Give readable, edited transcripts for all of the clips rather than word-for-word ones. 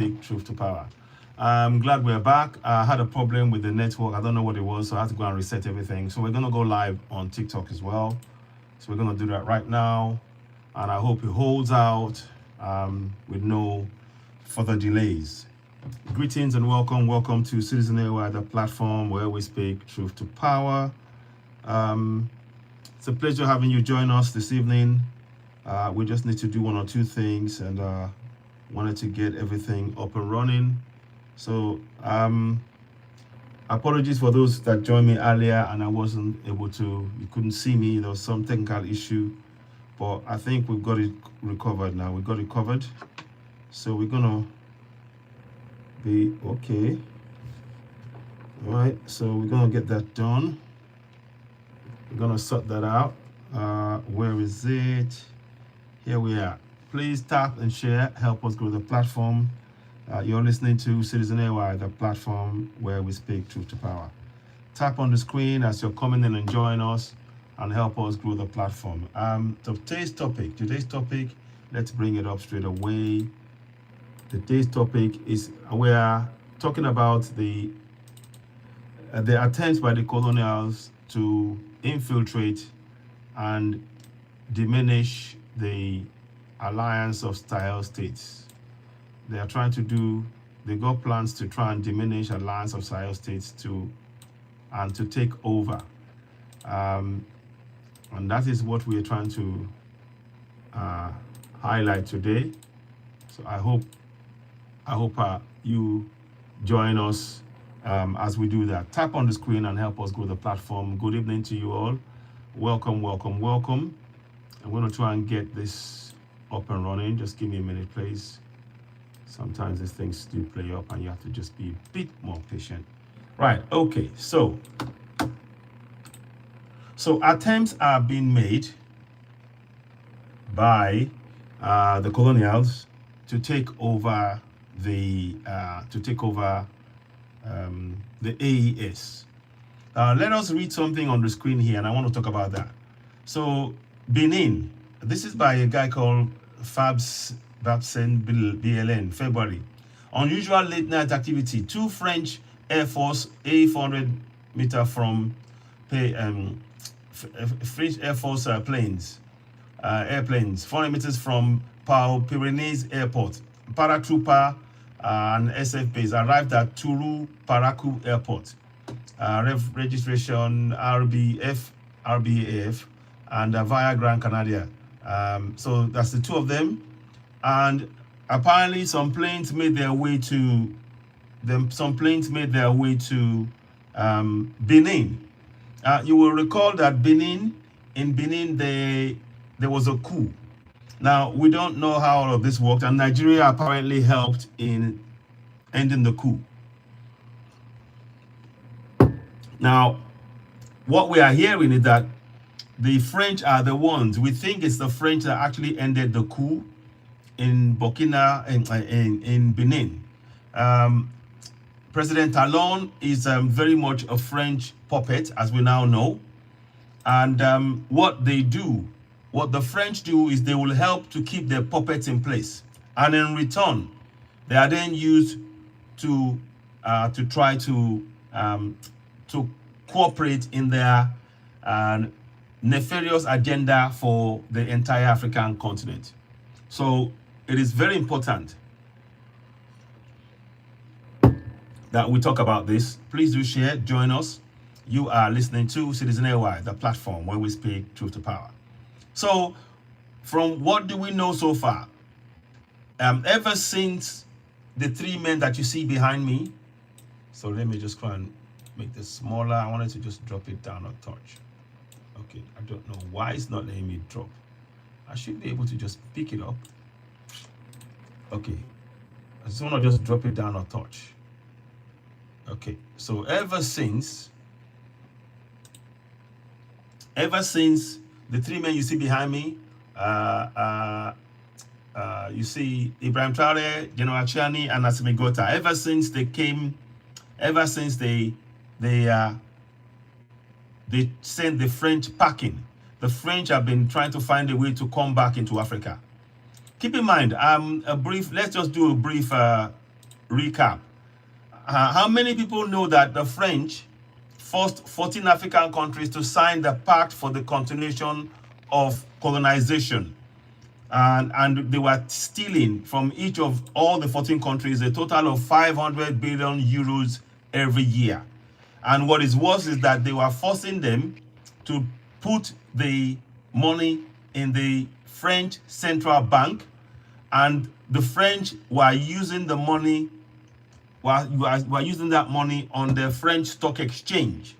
Speak truth to power. I'm glad we're back. I had a problem with the network. I don't know what it was, so I had to go and reset everything. So we're going to go live on TikTok as well. So we're going to do that right now. And I hope it holds out with no further delays. Greetings and welcome. Welcome to Citizen AY, the platform where we speak truth to power. It's a pleasure having you join us this evening. We just need to do one or two things and wanted to get everything up and running. So apologies for those that joined me earlier and I wasn't able to, you couldn't see me, there was some technical issue, but I think we've got it recovered now. We got it covered. So we're gonna be okay. All right, so we're gonna get that done. We're gonna sort that out. Where is it? Here we are. Please tap and share, help us grow the platform. You're listening to Citizen AY, the platform where we speak truth to power. Tap on the screen as you're coming in and join us and help us grow the platform. Today's topic, let's bring it up straight away. Today's topic is, we are talking about the attempts by the colonials to infiltrate and diminish the alliance of style states. They are trying to do, they got plans to try and diminish alliance of style states to take over. And that is what we are trying to highlight today. So I hope you join us as we do that. Tap on the screen and help us grow the platform. Good evening to you all. Welcome, welcome, welcome. I'm going to try and get this up and running. Just give me a minute, please. Sometimes these things do play up and you have to just be a bit more patient. Right, okay, so attempts are being made by the colonials to take over the AES. Let us read something on the screen here, and I want to talk about that. So Benin, this is by a guy called Babsen BLN, February. Unusual late night activity. Two French Air Force A400 meter from French Air Force airplanes, 400 meters from Pyrenees Airport. Paratrooper and SF base arrived at Turu Parakou Airport. Registration RBAF and via Grand Canaria. So that's the two of them. And apparently some planes made their way to Benin. You will recall that in Benin there was a coup. Now we don't know how all of this worked, and Nigeria apparently helped in ending the coup. Now what we are hearing is that the French are the ones, we think it's the French that actually ended the coup in Burkina, in Benin. President Talon is very much a French puppet, as we now know. And what the French do is they will help to keep their puppets in place. And in return, they are then used to try to cooperate in their nefarious agenda for the entire African continent. So it is very important that we talk about this. Please do share, join us. You are listening to Citizen AY, the platform where we speak truth to power. So from what do we know so far? Ever since the three men that you see behind me, so let me just try and make this smaller. I wanted to just drop it down a touch. Okay, I don't know why it's not letting me drop. I should be able to just pick it up. Okay, I just want to just drop it down a touch. Okay, so ever since the three men you see behind me, you see Ibrahim Traore, General Chiani, and Assimi Gota. Ever since they sent the French packing, the French have been trying to find a way to come back into Africa. Keep in mind, let's just do a brief recap. How many people know that the French forced 14 African countries to sign the Pact for the Continuation of Colonization? And they were stealing from each of all the 14 countries a total of 500 billion euros every year. And what is worse is that they were forcing them to put the money in the French central bank, and the French were using the money, were using that money on the French stock exchange.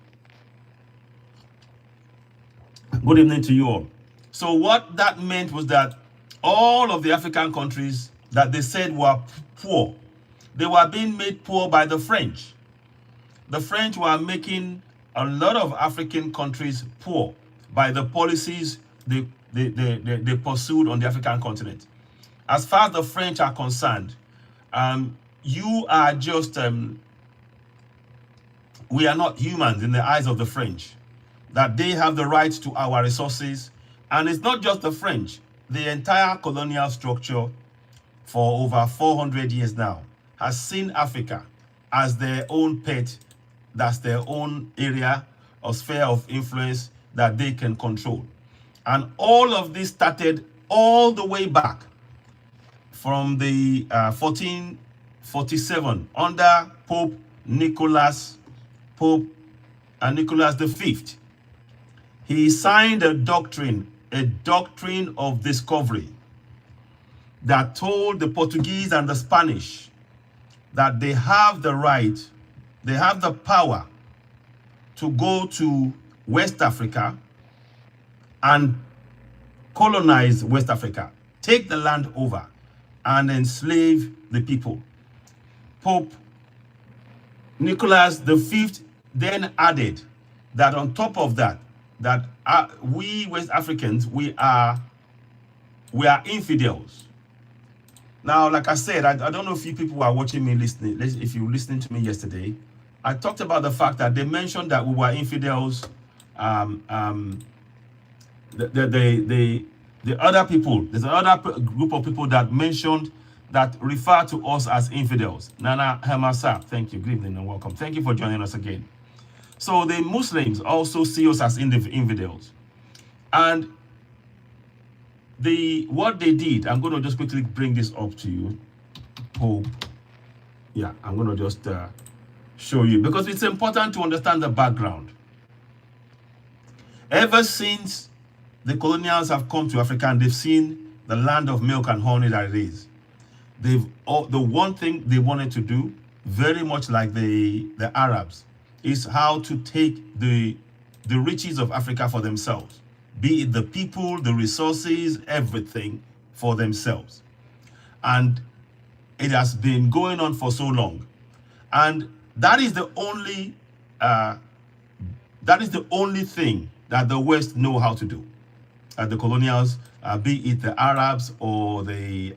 Good evening to you all. So what that meant was that all of the African countries that they said were poor, they were being made poor by the French. The French were making a lot of African countries poor by the policies they pursued on the African continent. As far as the French are concerned, you are just, we are not humans in the eyes of the French, that they have the right to our resources. And it's not just the French. The entire colonial structure for over 400 years now has seen Africa as their own pet, that's their own area or sphere of influence that they can control. And all of this started all the way back from the 1447 under Pope Nicholas V. He signed a doctrine of discovery that told the Portuguese and the Spanish that they have the right, they have the power to go to West Africa and colonize West Africa, take the land over and enslave the people. Pope Nicholas V then added that on top of that, we West Africans, we are infidels. Now, like I said, I don't know if you people were watching me listening. If you were listening to me yesterday, I talked about the fact that they mentioned that we were infidels. The other people, there's another group of people that mentioned that refer to us as infidels. Nana Hamasa, thank you. Good evening and welcome. Thank you for joining us again. So the Muslims also see us as infidels. And what they did, I'm going to just quickly bring this up to you. Yeah, I'm going to just show you, because it's important to understand the background. Ever since the colonials have come to Africa and they've seen the land of milk and honey that it is, the one thing they wanted to do, very much like the Arabs, is how to take the riches of Africa for themselves, be it the people, the resources, everything for themselves. And it has been going on for so long. And that is the only thing that the West know how to do. The colonials, be it the Arabs or the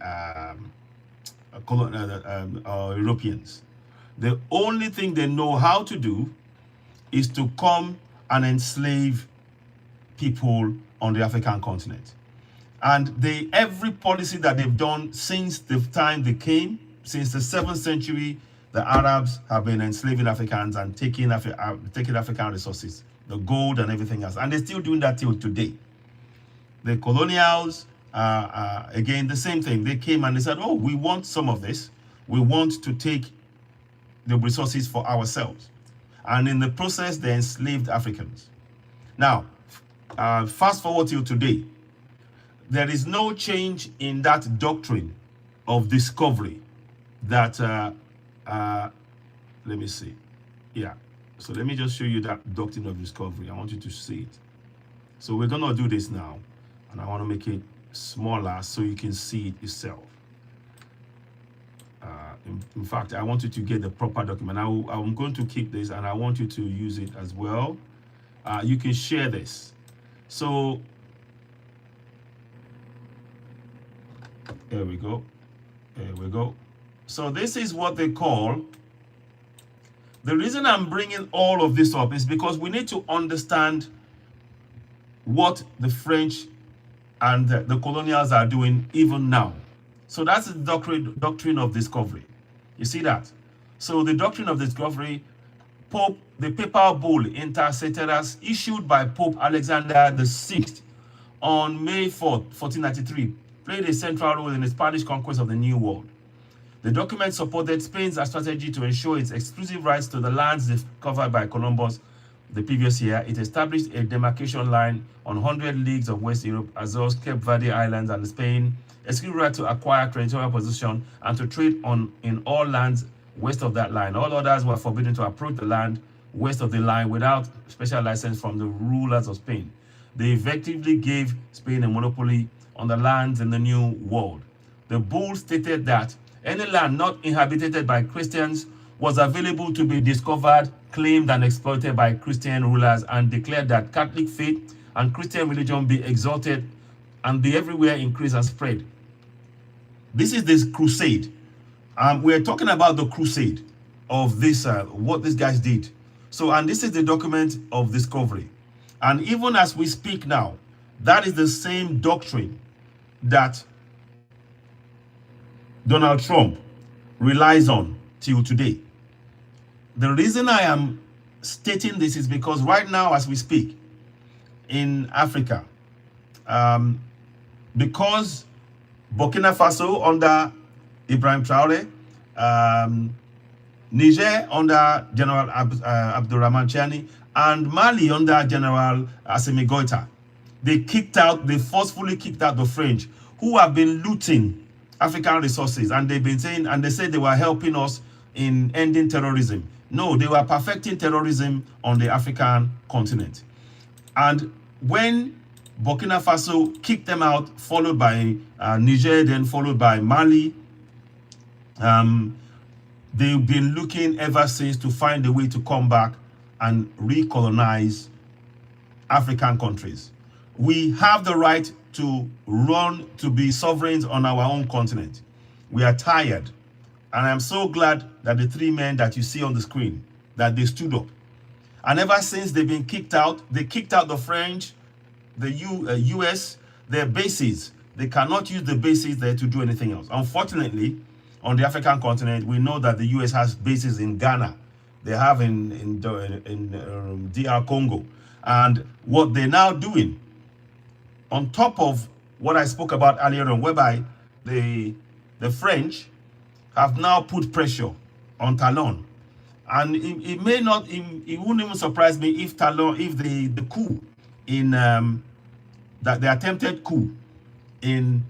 Europeans. The only thing they know how to do is to come and enslave people on the African continent. And every policy that they've done since the time they came, since the 7th century, the Arabs have been enslaving Africans and taking African resources, the gold and everything else. And they're still doing that till today. The colonials, again, the same thing. They came and they said, oh, we want some of this. We want to take the resources for ourselves. And in the process, they enslaved Africans. Now, fast forward till today. There is no change in that doctrine of discovery that, let me see. Yeah. So let me just show you that doctrine of discovery. I want you to see it. So we're going to do this now. And I want to make it smaller so you can see it yourself. In fact, I want you to get the proper document. I'm going to keep this and I want you to use it as well. You can share this. So, there we go. There we go. So this is what they call, the reason I'm bringing all of this up is because we need to understand what the French and the colonials are doing even now. So that's the doctrine of discovery. You see that? So the doctrine of discovery, the papal bull Inter Ceteris, issued by Pope Alexander VI on May 4th, 1493, played a central role in the Spanish conquest of the New World. The document supported Spain's strategy to ensure its exclusive rights to the lands discovered by Columbus the previous year. It established a demarcation line on 100 leagues of West Europe, Azores, Cape Verde Islands, and Spain, exclusive right to acquire territorial possession and to trade in all lands west of that line. All others were forbidden to approach the land west of the line without special license from the rulers of Spain. They effectively gave Spain a monopoly on the lands in the New World. The bull stated that any land not inhabited by Christians was available to be discovered, claimed, and exploited by Christian rulers, and declared that Catholic faith and Christian religion be exalted and be everywhere increased and spread. This is this crusade. We're talking about the crusade of this, what these guys did. So, and this is the document of discovery. And even as we speak now, that is the same doctrine that Donald Trump relies on till today. The reason I am stating this is because right now, as we speak, in Africa, because Burkina Faso under Ibrahim Traore, Niger under General Abdurrahman Chani, and Mali under General Assimi Goïta, they forcefully kicked out the French, who have been looting African resources, and they've been saying, and they said they were helping us in ending terrorism. No, they were perfecting terrorism on the African continent. And when Burkina Faso kicked them out, followed by Niger, then followed by Mali, they've been looking ever since to find a way to come back and recolonize African countries. We have the right to run, to be sovereigns on our own continent. We are tired. And I'm so glad that the three men that you see on the screen, that they stood up. And ever since they've been kicked out, they kicked out the French, the US, their bases. They cannot use the bases there to do anything else. Unfortunately, on the African continent, we know that the US has bases in Ghana. They have in DR Congo. And what they're now doing, on top of what I spoke about earlier on, whereby the French have now put pressure on Talon. And it may not, it wouldn't even surprise me if Talon, if the coup in, that the attempted coup in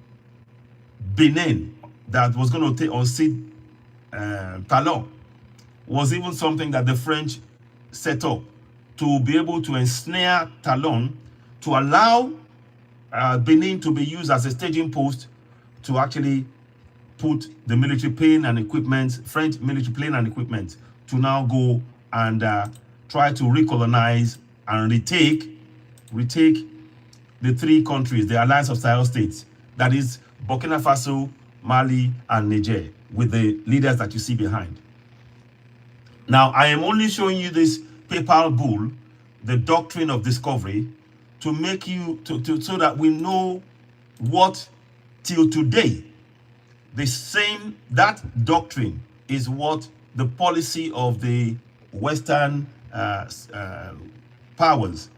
Benin that was going to take unseat Talon was even something that the French set up to be able to ensnare Talon, to allow Benin to be used as a staging post to actually put the military plane and equipment, French military plane and equipment, to now go and try to recolonize and retake the three countries, the Alliance of Sahel states, that is Burkina Faso, Mali, and Niger, with the leaders that you see behind. Now, I am only showing you this papal bull, the doctrine of discovery, to make you, so that we know what, till today, that doctrine is what the policy of the Western powers.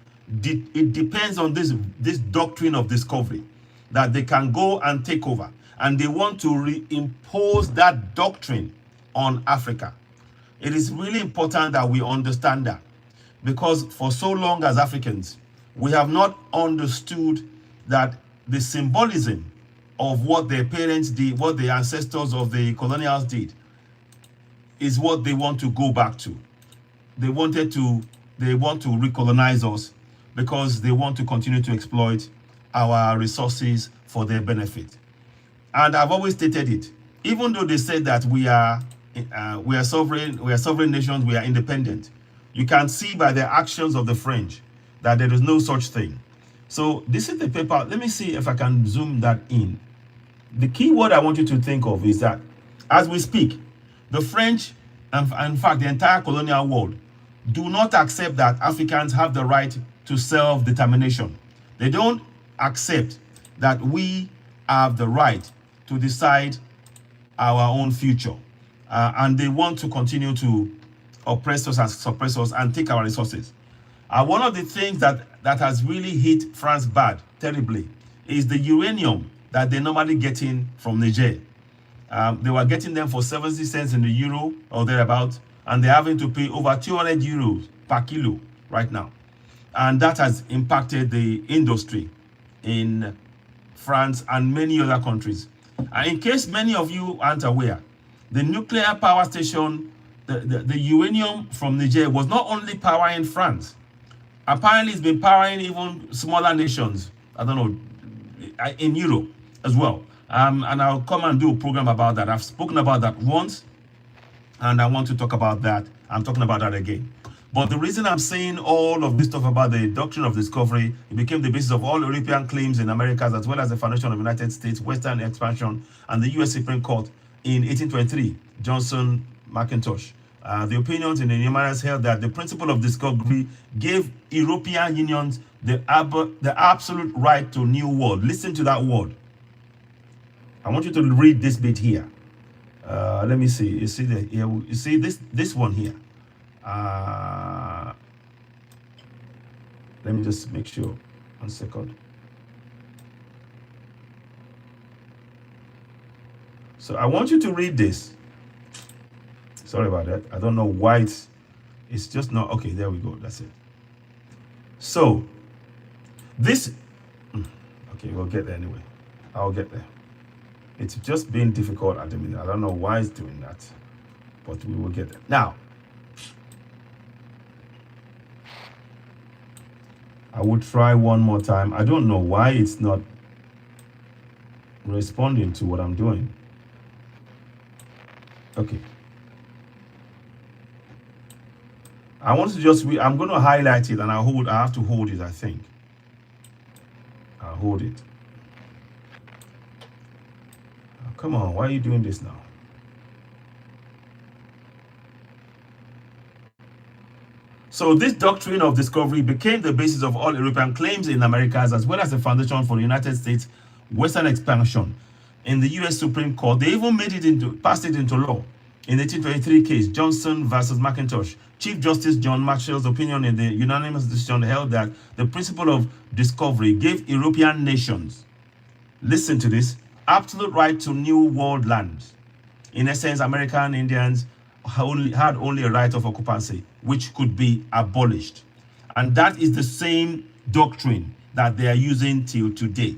It depends on this doctrine of discovery, that they can go and take over. And they want to reimpose that doctrine on Africa. It is really important that we understand that, because for so long as Africans, we have not understood that the symbolism of what their parents did, what the ancestors of the colonials did, is what they want to go back to. They want to recolonize us because they want to continue to exploit our resources for their benefit. And I've always stated it. Even though they said that we are sovereign nations, we are independent, you can see by the actions of the French that there is no such thing. So this is the paper. Let me see if I can zoom that in. The key word I want you to think of is that as we speak, the French, and in fact the entire colonial world, do not accept that Africans have the right to self-determination. They don't accept that we have the right to decide our own future. and they want to continue to oppress us and suppress us and take our resources. One of the things that has really hit France bad, terribly, is the uranium that they normally get in from Niger. They were getting them for 70 cents in the euro or thereabout, and they're having to pay over 200 euros per kilo right now. And that has impacted the industry in France and many other countries. And in case many of you aren't aware, the nuclear power station, the uranium from Niger was not only powering France. Apparently, it's been powering even smaller nations, I don't know, in Europe as well. And I'll come and do a program about that. I've spoken about that once, and I want to talk about that. I'm talking about that again. But the reason I'm saying all of this stuff about the doctrine of discovery, it became the basis of all European claims in Americas, as well as the foundation of the United States, Western expansion, and the U.S. Supreme Court in 1823, Johnson McIntosh. The opinions in the numerous held that the principle of discovery gave European unions the absolute right to new world. Listen to that word. I want you to read this bit here. Let me see. You see you see this one here. Let me just make sure. 1 second. So I want you to read this. Sorry about that. I don't know why it's just not. Okay, there we go. That's it. So this, okay, we'll get there anyway. I'll get there. It's just been difficult at the minute. I don't know why it's doing that, but we will get there. Now, I would try one more time. I don't know why it's not responding to what I'm doing. Okay. I want to just I'm going to highlight it, and I have to hold it, I think. I'll hold it. Oh, come on, why are you doing this now? So this doctrine of discovery became the basis of all European claims in Americas, as well as the foundation for the United States Western expansion. In the U.S. Supreme Court, they even passed it into law. In the 1823 case, Johnson versus McIntosh, Chief Justice John Maxwell's opinion in the unanimous decision held that the principle of discovery gave European nations, listen to this, absolute right to new world lands. In essence, American Indians had only a right of occupancy, which could be abolished. And that is the same doctrine that they are using till today.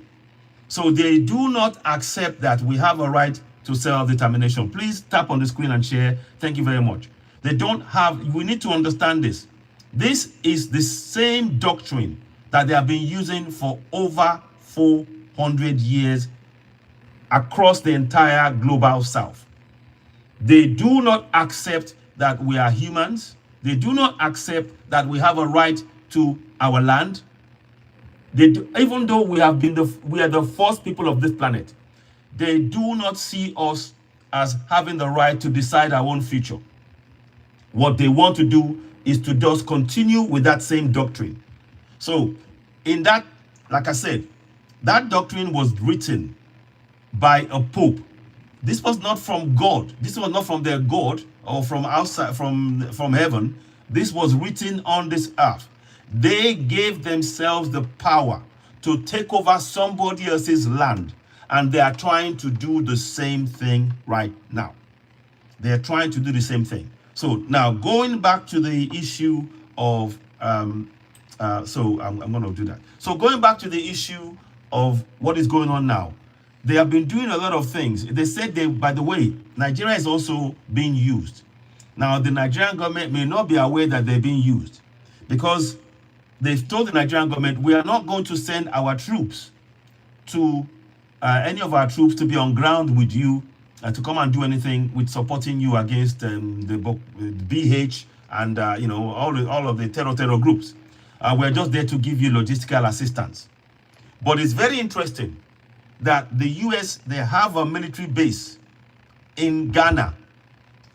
So they do not accept that we have a right to self-determination. Please tap on the screen and share. Thank you very much. They don't have, we need to understand this. This is the same doctrine that they have been using for over 400 years across the entire global south. They do not accept that we are humans. They do not accept that we have a right to our land. They do, even though we are the first people of this planet, they do not see us as having the right to decide our own future. What they want to do is to just continue with that same doctrine. So in that, like I said, that doctrine was written by a pope. This was not from God. This was not from their God or from outside, from heaven. This was written on this earth. They gave themselves the power to take over somebody else's land, and they are trying to do the same thing right now. They are trying to do the same thing. So now going back to the issue of, so I'm going to do that. So going back to the issue of what is going on now, they have been doing a lot of things. They said by the way, Nigeria is also being used. Now, the Nigerian government may not be aware that they're being used, because they've told the Nigerian government, we are not going to send our troops to, any of our troops to be on ground with you, to come and do anything with supporting you against the BH and all of the terror groups. We're just there to give you logistical assistance. But it's very interesting that the US, they have a military base in Ghana.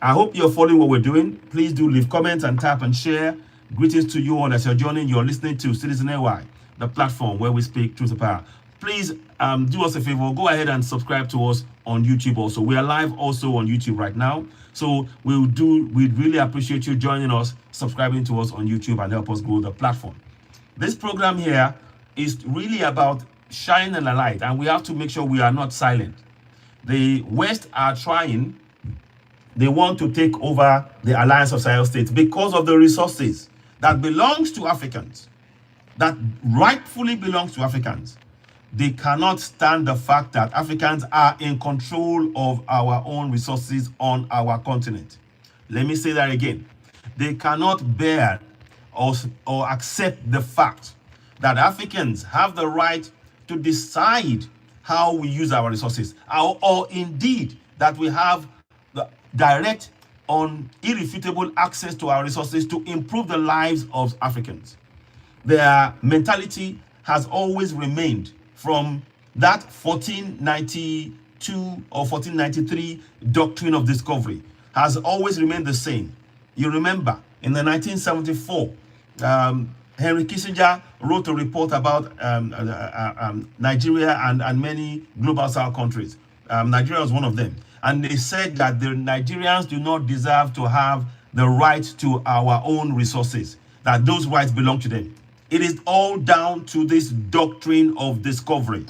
I hope you're following what we're doing. Please do leave comments and tap and share. Greetings to you all as you're joining. You're listening to Citizen AY, the platform where we speak truth to power. Please do us a favor. Go ahead and subscribe to us on YouTube also. We are live also on YouTube right now. So we'd really appreciate you joining us, subscribing to us on YouTube, and help us grow the platform. This program here is really about shining a light, and we have to make sure we are not silent. The West are trying, they want to take over the Alliance of Sahel States because of the resources that belongs to Africans, that rightfully belongs to Africans. They cannot stand the fact that Africans are in control of our own resources on our continent. Let me say that again. They cannot bear or accept the fact that Africans have the right to decide how we use our resources, or indeed that we have the direct, irrefutable access to our resources to improve the lives of Africans. Their mentality has always remained from that 1492 or 1493 doctrine of discovery, has always remained the same. You remember, in the 1974, Henry Kissinger wrote a report about Nigeria and many global south countries. Nigeria was one of them. And they said that the Nigerians do not deserve to have the right to our own resources, that those rights belong to them. It is all down to this doctrine of discovery.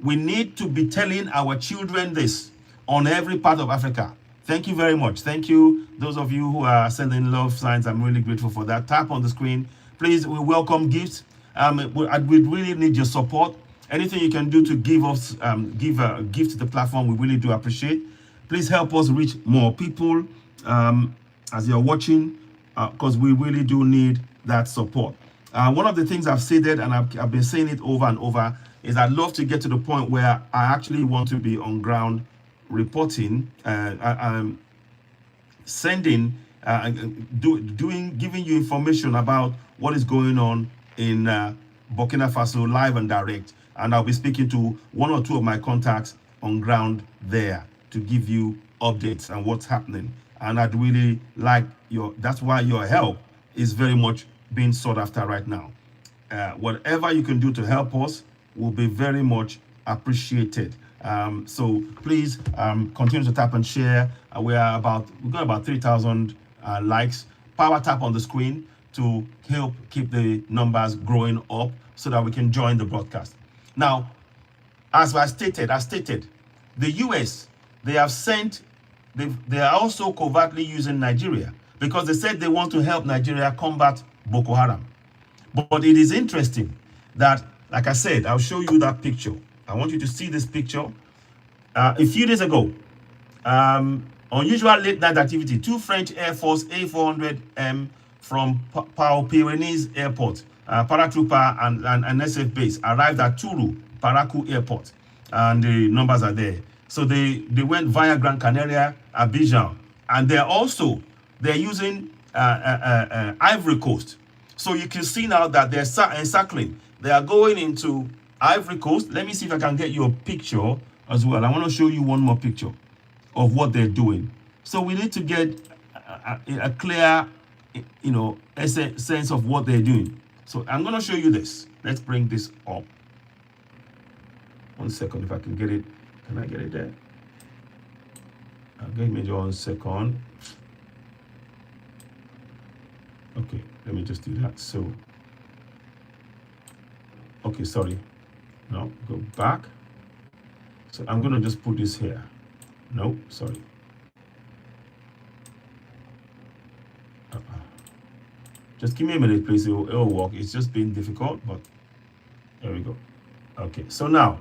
We need to be telling our children this on every part of Africa. Thank you very much. Thank you, those of you who are sending love signs. I'm really grateful for that. Tap on the screen. Please, we welcome gifts. We really need your support. Anything you can do to give us, give a gift to the platform, we really do appreciate. Please help us reach more people as you're watching, because we really do need that support. One of the things I've stated, and I've been saying it over and over, is I'd love to get to the point where I actually want to be on ground reporting, sending, giving you information about what is going on in Burkina Faso live and direct. And I'll be speaking to one or two of my contacts on ground there to give you updates on what's happening. And I'd really like that's why your help is very much being sought after right now. Whatever you can do to help us will be very much appreciated. So please continue to tap and share. We've got about 3,000 likes. Power tap on the screen to help keep the numbers growing up so that we can join the broadcast. Now, as I stated, the US, they are also covertly using Nigeria because they said they want to help Nigeria combat Boko Haram. But it is interesting that, like I said, I'll show you that picture. I want you to see this picture. A few days ago, unusual late night activity, 2 French Air Force A400M from Pau-Pyrenees Airport, paratrooper and SF base arrived at Turu, Parakou Airport, and the numbers are there. So they went via Gran Canaria, Abidjan, and they're using Ivory Coast. So you can see now that they're encircling. They are going into Ivory Coast. Let me see if I can get you a picture as well. I want to show you one more picture of what they're doing. So we need to get a clear, sense of what they're doing. So I'm going to show you this. Let's bring this up. 1 second, if I can get it. Can I get it there? Give me just 1 second. Okay, let me just do that. So, okay, sorry. No, go back. So I'm going to just put this here. No, sorry. Just give me a minute, please. It'll work. It's just been difficult, but there we go. Okay, so now,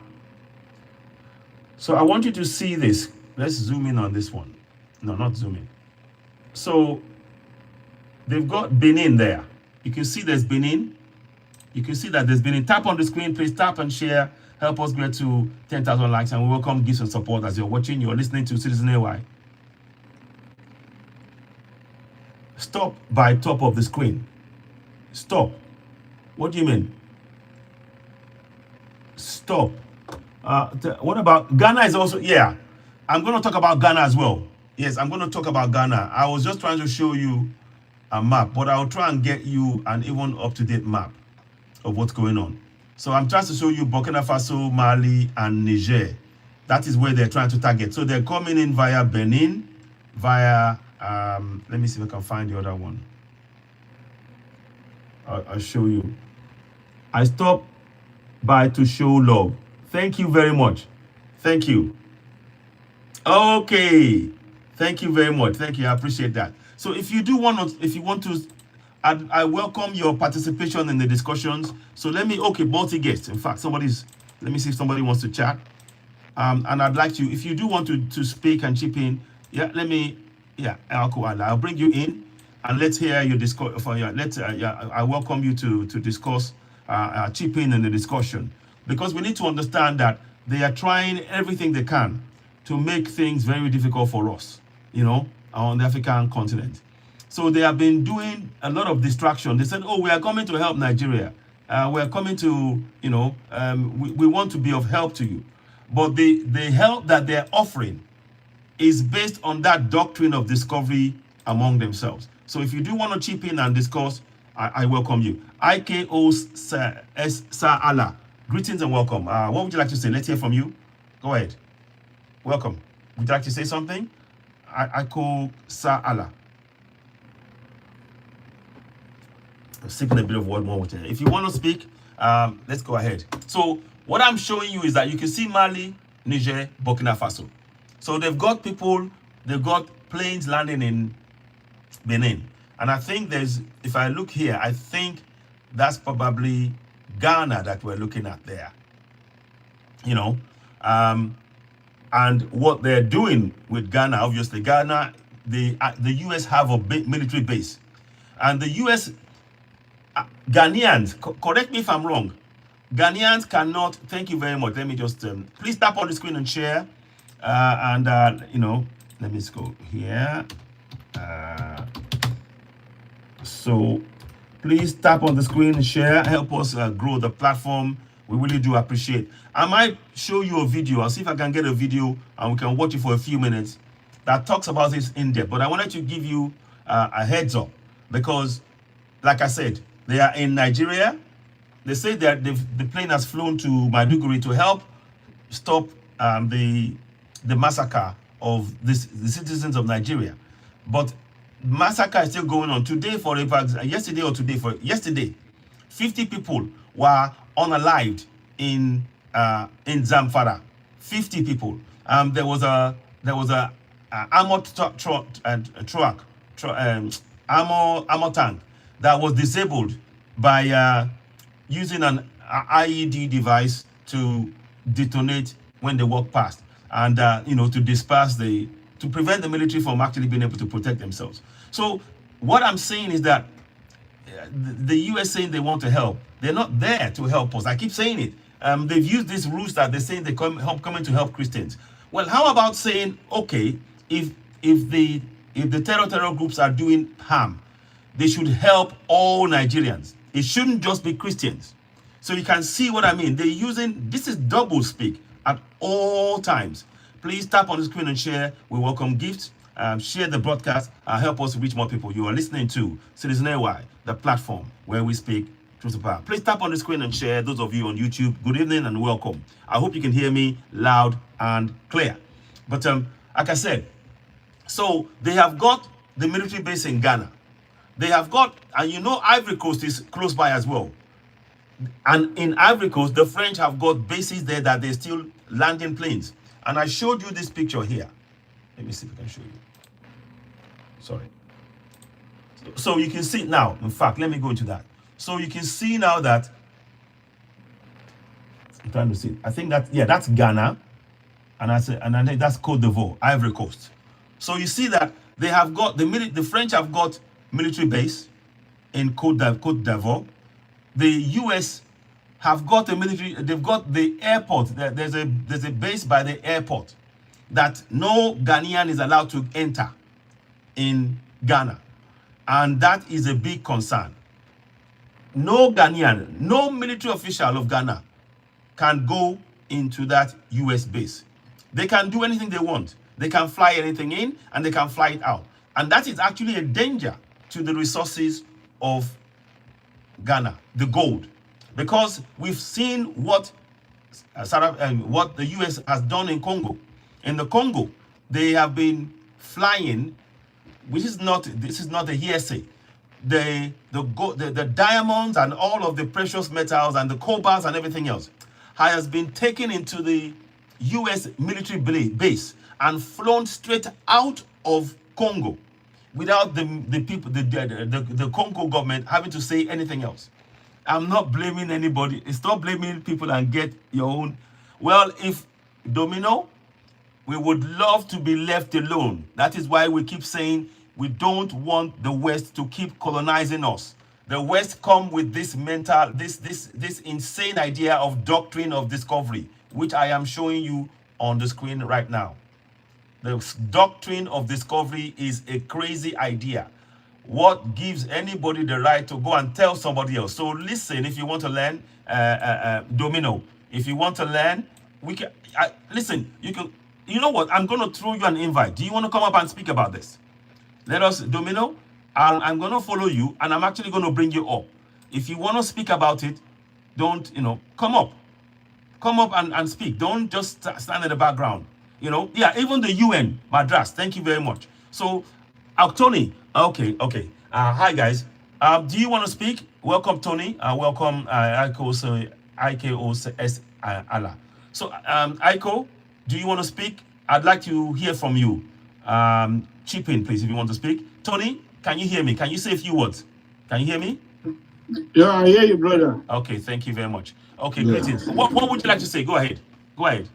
I want you to see this. Let's zoom in on this one. No, not zoom in. So they've got Benin there. You can see there's Benin. You can see that there's Benin. Tap on the screen, please. Tap and share. Help us get to 10,000 likes, and we welcome gifts and support as you're watching. You're listening to Citizen AY. Stop by top of the screen. Stop. What do you mean? Stop. What about Ghana? Is also, yeah. I'm going to talk about Ghana as well. Yes, I'm going to talk about Ghana. I was just trying to show you a map, but I'll try and get you an even up-to-date map of what's going on. So I'm trying to show you Burkina Faso, Mali, and Niger. That is where they're trying to target. So they're coming in via Benin, via, let me see if I can find the other one. I'll show you. I stopped by to show love. Thank you very much. Thank you. Okay. Thank you very much. Thank you. I appreciate that. So if you do want to, if you want to, I welcome your participation in the discussions. So let me, okay, multi guests. In fact, let me see if somebody wants to chat. And I'd like to, if you do want to speak and chip in, I'll bring you in and let's hear your discourse. I welcome you to discuss, chip in the discussion, because we need to understand that they are trying everything they can to make things very difficult for us, on the African continent. So they have been doing a lot of distraction. They said, oh, we are coming to help Nigeria. We are coming to, we want to be of help to you. But the help that they're offering is based on that doctrine of discovery among themselves. So if you do want to chip in and discuss, I welcome you. IKO Sa Allah. Greetings and welcome. What would you like to say? Let's hear from you. Go ahead. Welcome. Would you like to say something? IKO Sa Allah. I'm sipping a bit of water more water. If you want to speak, let's go ahead. So what I'm showing you is that you can see Mali, Niger, Burkina Faso. So they've got planes landing in Benin. And I think if I look here, I think that's probably Ghana that we're looking at there. And what they're doing with Ghana, obviously, Ghana, the US have a big military base. And the US, Ghanaians, correct me if I'm wrong, Ghanaians cannot, thank you very much. Let me just, please tap on the screen and share. Let me just go here. So please tap on the screen and share. Help us grow the platform. We really do appreciate. I might show you a video. I'll see if I can get a video and we can watch it for a few minutes that talks about this in depth. But I wanted to give you a heads up because, like I said, they are in Nigeria. They say that the plane has flown to Maiduguri to help stop the massacre of the citizens of Nigeria. But massacre is still going on. Today, yesterday, 50 people were unalived in Zamfara. 50 people. There was a armored armor tank that was disabled by using an IED device to detonate when they walk past, and to disperse to prevent the military from actually being able to protect themselves. So what I'm saying is that the US saying they want to help, they're not there to help us. I keep saying it. They've used this ruse that they're saying they're coming to help Christians. Well, how about saying, okay, if the terror groups are doing harm, they should help all Nigerians. It shouldn't just be Christians. So you can see what I mean. They're using, this is double speak at all times. Please tap on the screen and share. We welcome gifts. Share the broadcast. Help us reach more people. You are listening to Citizen AY, the platform where we speak truth to power. Please tap on the screen and share. Those of you on YouTube, good evening and welcome. I hope you can hear me loud and clear. But like I said, so they have got the military base in Ghana. They have got, and Ivory Coast is close by as well. And in Ivory Coast, the French have got bases there that they're still landing planes. And I showed you this picture here. Let me see if I can show you. Sorry. So you can see now, in fact, let me go into that. So you can see now that, I'm trying to see, I think that, that's Ghana. And I think that's Côte d'Ivoire, Ivory Coast. So you see that they have got, the French have got military base in Côte d'Ivoire. The US have got a military, they've got the airport. There's a base by the airport that no Ghanaian is allowed to enter in Ghana. And that is a big concern. No Ghanaian, no military official of Ghana can go into that US base. They can do anything they want. They can fly anything in and they can fly it out. And that is actually a danger to the resources of Ghana, the gold. Because we've seen what the US has done in Congo. In the Congo, they have been flying, this is not a hearsay. The diamonds and all of the precious metals and the cobalts and everything else has been taken into the U.S. military base and flown straight out of Congo without the people, the Congo government having to say anything else. I'm not blaming anybody. Stop blaming people and get your own. Well, if Domino, we would love to be left alone. That is why we keep saying we don't want the West to keep colonizing us. The West come with this mental, this insane idea of doctrine of discovery, which I am showing you on the screen right now. The doctrine of discovery is a crazy idea. What gives anybody the right to go and tell somebody else? So listen, if you want to learn, Domino, if you want to learn, we can, listen, you can, you know what, I'm going to throw you an invite. Do you want to come up and speak about this? Let us, Domino, I'm going to follow you, and I'm actually going to bring you up. If you want to speak about it, don't, come up. Come up and speak. Don't just stand in the background. Yeah, even the UN, Madras, thank you very much. So, Tony, okay. Hi, guys. Do you want to speak? Welcome, Tony. Welcome, IKOS Allah. So, Aiko, do you want to speak? I'd like to hear from you. Chip in, please, if you want to speak. Tony, can you hear me? Can you say a few words? Can you hear me? Yeah, I hear you, brother. Okay, thank you very much. Okay, greetings. What would you like to say? Go ahead. What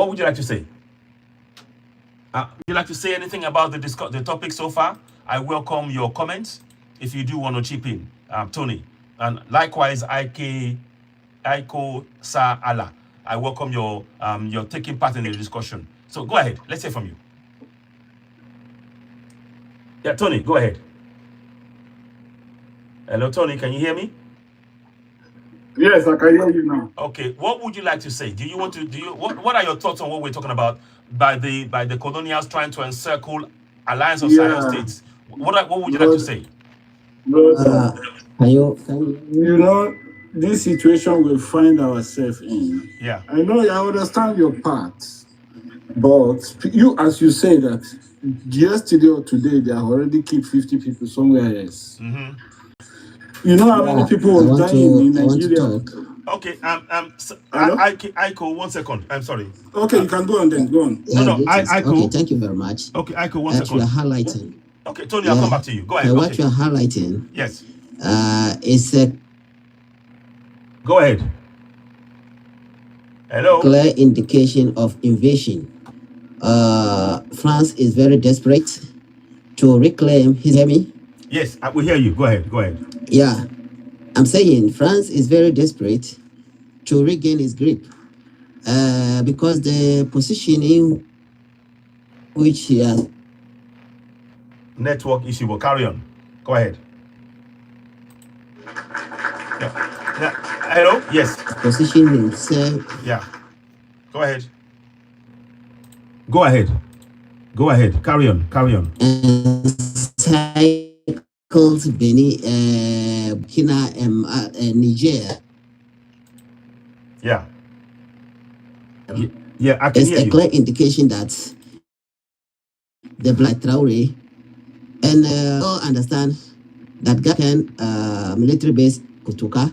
would you like to say? Would you like to say anything about the topic so far? I welcome your comments if you do want to chip in, Tony. And likewise, Aiko Sa Allah. I welcome your taking part in the discussion. So go ahead. Let's hear from you. Yeah, Tony, go ahead. Hello, Tony. Can you hear me? Yes, I can hear you now. Okay. What would you like to say? What are your thoughts on what we're talking about by the colonials trying to encircle Alliance of Sahel states? What would you like to say? This situation we find ourselves in. Yeah. I know I understand your part, but as you say that yesterday or today they have already killed 50 people somewhere else. Mm-hmm. You know how many people were dying in Nigeria? Okay, Aiko, 1 second. I'm sorry. Okay, you can go on then. Go on. No, Aiko. Okay, thank you very much. Okay, Aiko, 1 second. You are highlighting. Okay, Tony, I'll come back to you. Go ahead. What you are highlighting. Yes. Is a. Go ahead. Hello. Clear indication of invasion. France is very desperate to reclaim his enemy. Yes, we hear you. Go ahead. Yeah, I'm saying France is very desperate to regain his grip because the position in which he has network issue, but carry on. Go ahead. Yeah. Hello? Yes. Position himself. Yeah. Go ahead. Carry on. Cycles Benin, Burkina, and Niger. Yeah. Yeah, I can hear you. It's a clear indication that the Black Traore and all understand that Gakan military base Kutuka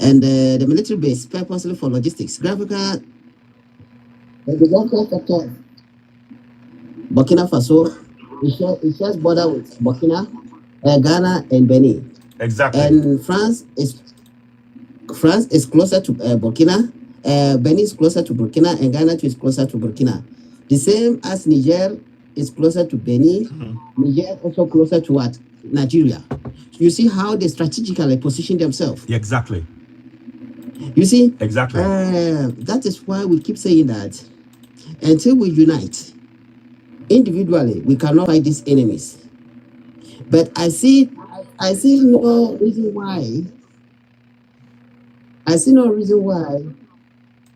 and the military base purposely for logistics. Graphical, Burkina Faso, it shares border with Burkina, Ghana, and Benin. Exactly. And France is closer to Burkina. Benin is closer to Burkina, and Ghana is closer to Burkina. The same as Niger is closer to Benin. Mm-hmm. Niger also closer to what? Nigeria. You see how they strategically position themselves. Exactly. You see? Exactly. That is why we keep saying that until we unite individually, we cannot fight these enemies. But I see no reason why.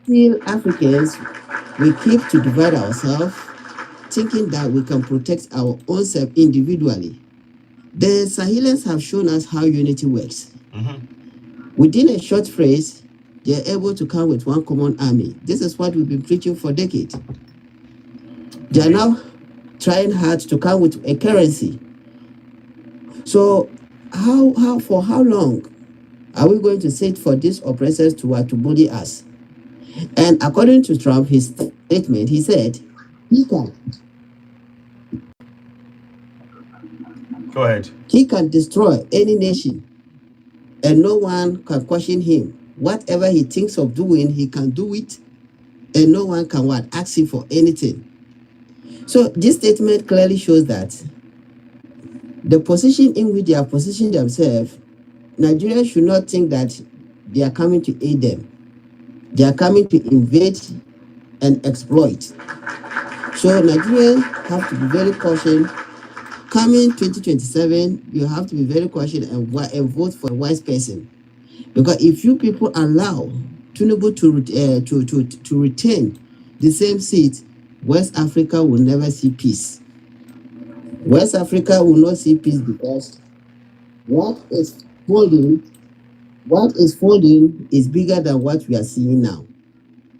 Still Africans, we keep to divide ourselves, thinking that we can protect our own self individually. The Sahelians have shown us how unity works. Mm-hmm. Within a short phrase, they are able to come with one common army. This is what we've been preaching for decades. They are now trying hard to come with a currency. So for how long are we going to sit for these oppressors to bully us? And according to Trump, his statement, he said Go ahead. He can destroy any nation and no one can question him. Whatever he thinks of doing, he can do it, and no one can ask him for anything. So this statement clearly shows that the position in which they are positioned themselves, Nigeria should not think that they are coming to aid them. They are coming to invade and exploit. So Nigerians have to be very cautious. Coming 2027, you have to be very cautious and vote for a wise person. Because if you people allow Tinubu to retain the same seat, West Africa will never see peace. West Africa will not see peace because what is folding is bigger than what we are seeing now.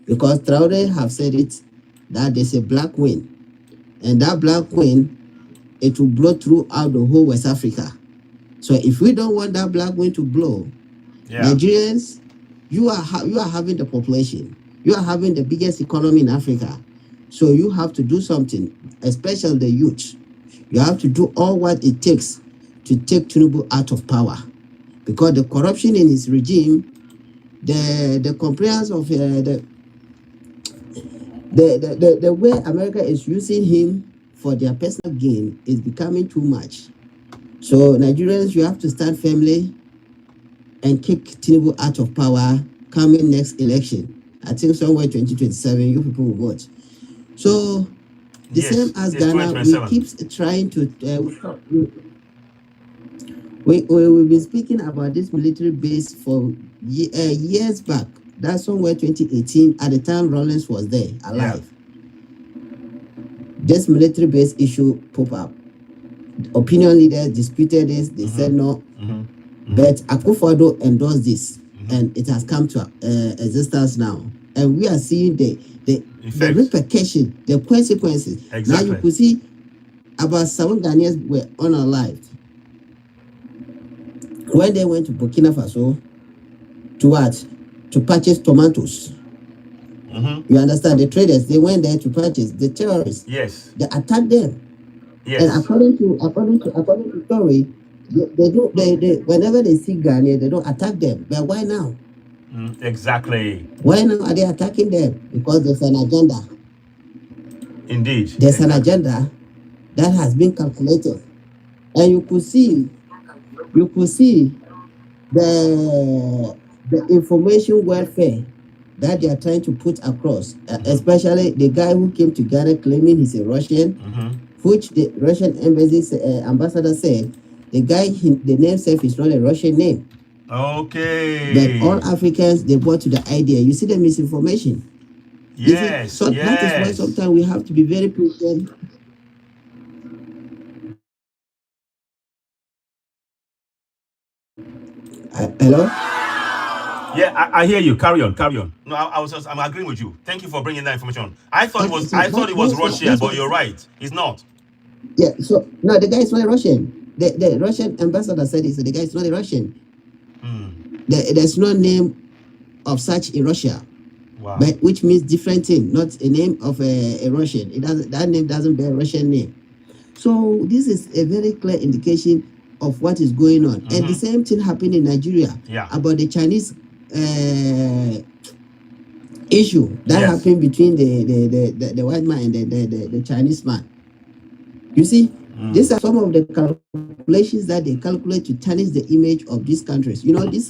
Because Traore have said it, that there's a black wind. And that black wind, it will blow throughout the whole West Africa. So if we don't want that black wind to blow, Nigerians, you are having the population. You are having the biggest economy in Africa. So you have to do something, especially the youth. You have to do all what it takes to take Tinubu out of power. Because the corruption in his regime, the compliance of the way America is using him for their personal gain is becoming too much. So Nigerians, you have to stand firmly and kick Tinubu out of power coming next election. I think somewhere 2027, you people will vote. So the same as Ghana, we keep trying to. We've been speaking about this military base for years back. That's somewhere 2018. At the time, Rawlings was there alive. This military base issue pop up. Opinion leaders disputed this. They said no. But Akufo-Addo endorsed this, and it has come to existence now. And we are seeing the repercussion, the consequences. Exactly. Now you could see about 7 Ghanaians were unalived when they went to Burkina Faso to purchase tomatoes. You understand? The traders, they went there to purchase. The terrorists, they attacked them. And according to story, they whenever they see Ghanaians, they don't attack them. But why now? Exactly. Why now are they attacking them? Because there's an agenda. Indeed. There's an agenda that has been calculated. And you could see the information welfare that they are trying to put across, especially the guy who came to Ghana claiming he's a Russian, which the Russian embassy ambassador said the guy, the name self is not a Russian name. Okay. But all Africans, they bought to the idea. You see the misinformation. Yes. So that is why sometimes we have to be very patient. Hello? Yeah, I hear you. Carry on. No, I'm agreeing with you. Thank you for bringing that information. I thought it was Russia, but you're right. It's not. Yeah. So no, the guy is not a Russian. The Russian ambassador said it. So the guy is not a Russian. There's no name of such in Russia. Wow. But which means different thing, not a name of a Russian. That name doesn't bear a Russian name. So this is a very clear indication of what is going on. And the same thing happened in Nigeria about the Chinese issue that happened between the white man and the Chinese man. You see, these are some of the calculations that they calculate to tarnish the image of these countries. You know, this